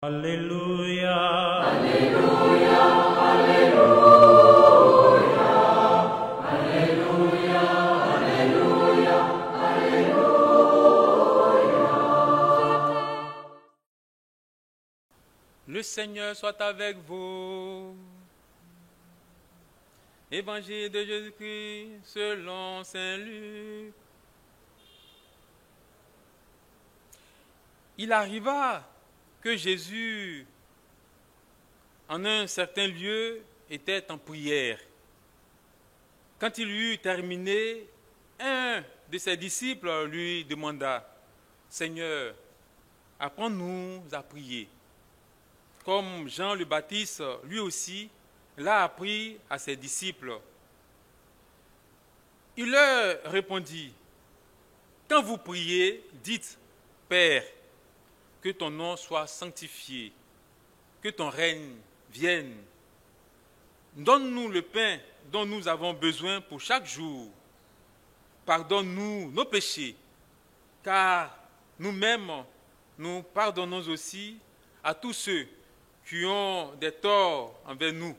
Alléluia. Alléluia, Alléluia, Alléluia, Alléluia, Alléluia. Le Seigneur soit avec vous. Évangile de Jésus-Christ selon saint Luc. Il arriva que Jésus, en un certain lieu, était en prière. Quand il eut terminé, un de ses disciples lui demanda, « Seigneur, apprends-nous à prier. » Comme Jean le Baptiste, lui aussi, l'a appris à ses disciples. Il leur répondit, « Quand vous priez, dites, « Père, que ton nom soit sanctifié, que ton règne vienne. Donne-nous le pain dont nous avons besoin pour chaque jour. Pardonne-nous nos péchés, car nous-mêmes, nous pardonnons aussi à tous ceux qui ont des torts envers nous,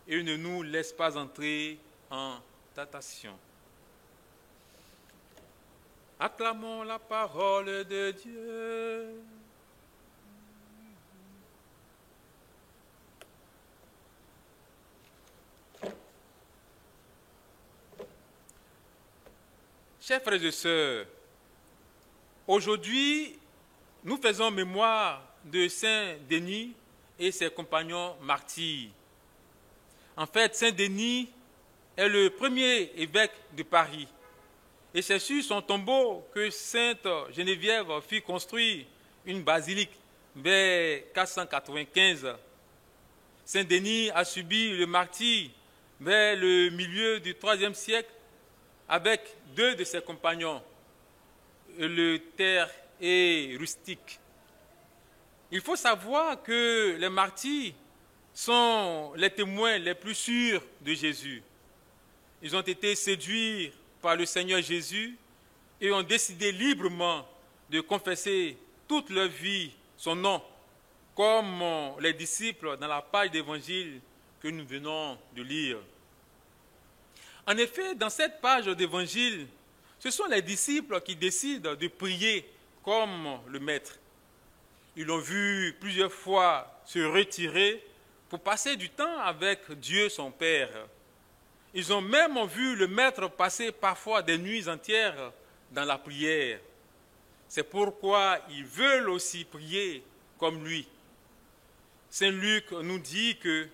et ne nous laisse pas entrer en tentation. » Acclamons la parole de Dieu. Chers frères et sœurs, aujourd'hui, nous faisons mémoire de Saint Denis et ses compagnons martyrs. En fait, Saint Denis est le premier évêque de Paris. Et c'est sur son tombeau que Sainte Geneviève fit construire une basilique vers 495. Saint Denis a subi le martyre vers le milieu du IIIe siècle avec deux de ses compagnons, Eleuthère et Rustique. Il faut savoir que les martyrs sont les témoins les plus sûrs de Jésus. Ils ont été séduits par le Seigneur Jésus et ont décidé librement de confesser toute leur vie son nom, comme les disciples dans la page d'évangile que nous venons de lire. En effet, dans cette page d'évangile, ce sont les disciples qui décident de prier comme le Maître. Ils l'ont vu plusieurs fois se retirer pour passer du temps avec Dieu son Père. Ils ont même vu le Maître passer parfois des nuits entières dans la prière. C'est pourquoi ils veulent aussi prier comme lui. Saint Luc nous dit que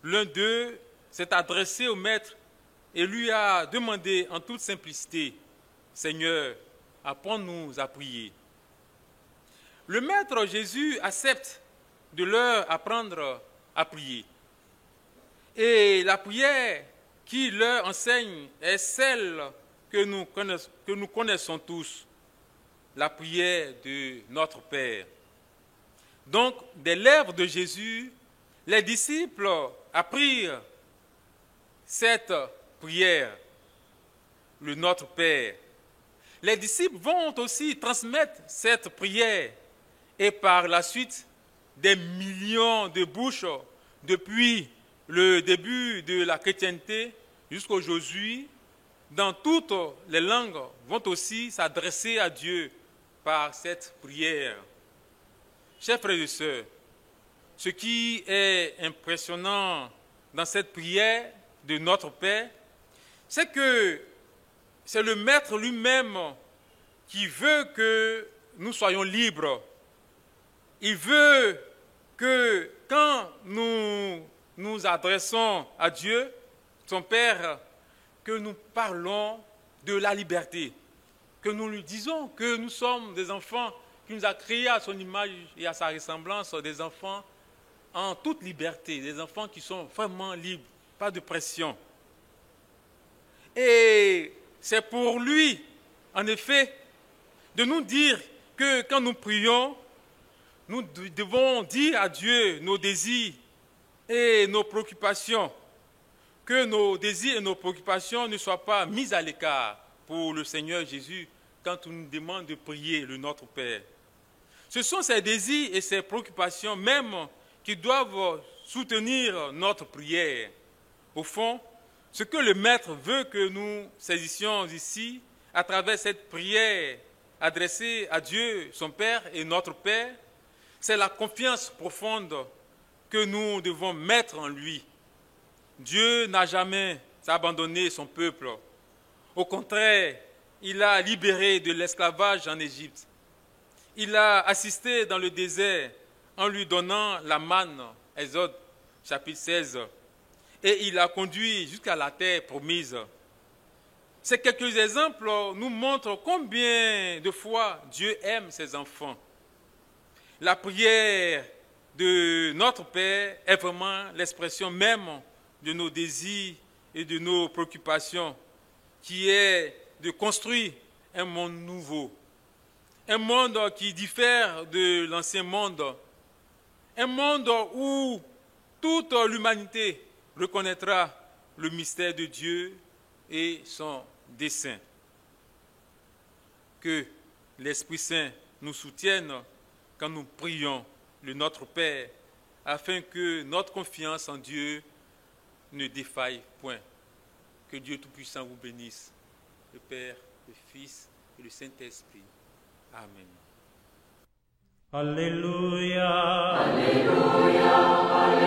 l'un d'eux s'est adressé au Maître et lui a demandé en toute simplicité, « Seigneur, apprends-nous à prier. » Le Maître Jésus accepte de leur apprendre à prier. Et la prière qui leur enseigne est celle que nous connaissons tous, la prière de notre Père. Donc, des lèvres de Jésus, les disciples apprirent cette prière, le Notre Père. Les disciples vont aussi transmettre cette prière et par la suite, des millions de bouches depuis le début de la chrétienté jusqu'à aujourd'hui, dans toutes les langues, vont aussi s'adresser à Dieu par cette prière. Chers frères et sœurs, ce qui est impressionnant dans cette prière de notre Père, c'est que c'est le Maître lui-même qui veut que nous soyons libres. Il veut que quand nous nous adressons à Dieu, son Père, que nous parlons de la liberté, que nous lui disons que nous sommes des enfants qu'il nous a créés à son image et à sa ressemblance, des enfants en toute liberté, des enfants qui sont vraiment libres, pas de pression. Et c'est pour lui, en effet, de nous dire que quand nous prions, nous devons dire à Dieu nos désirs et nos préoccupations, que nos désirs et nos préoccupations ne soient pas mis à l'écart pour le Seigneur Jésus quand il nous demande de prier le Notre Père. Ce sont ces désirs et ces préoccupations même qui doivent soutenir notre prière. Au fond, ce que le Maître veut que nous saisissions ici, à travers cette prière adressée à Dieu, son Père et notre Père, c'est la confiance profonde que nous devons mettre en lui. Dieu n'a jamais abandonné son peuple. Au contraire, il a libéré de l'esclavage en Égypte. Il a assisté dans le désert en lui donnant la manne, Exode chapitre 16, et il a conduit jusqu'à la terre promise. Ces quelques exemples nous montrent combien de fois Dieu aime ses enfants. La prière de notre Père est vraiment l'expression même de nos désirs et de nos préoccupations, qui est de construire un monde nouveau, un monde qui diffère de l'ancien monde, un monde où toute l'humanité reconnaîtra le mystère de Dieu et son dessein. Que l'Esprit Saint nous soutienne quand nous prions le Notre Père, afin que notre confiance en Dieu ne défaille point. Que Dieu Tout-Puissant vous bénisse, le Père, le Fils et le Saint-Esprit. Amen. Alléluia. Alléluia, Alléluia.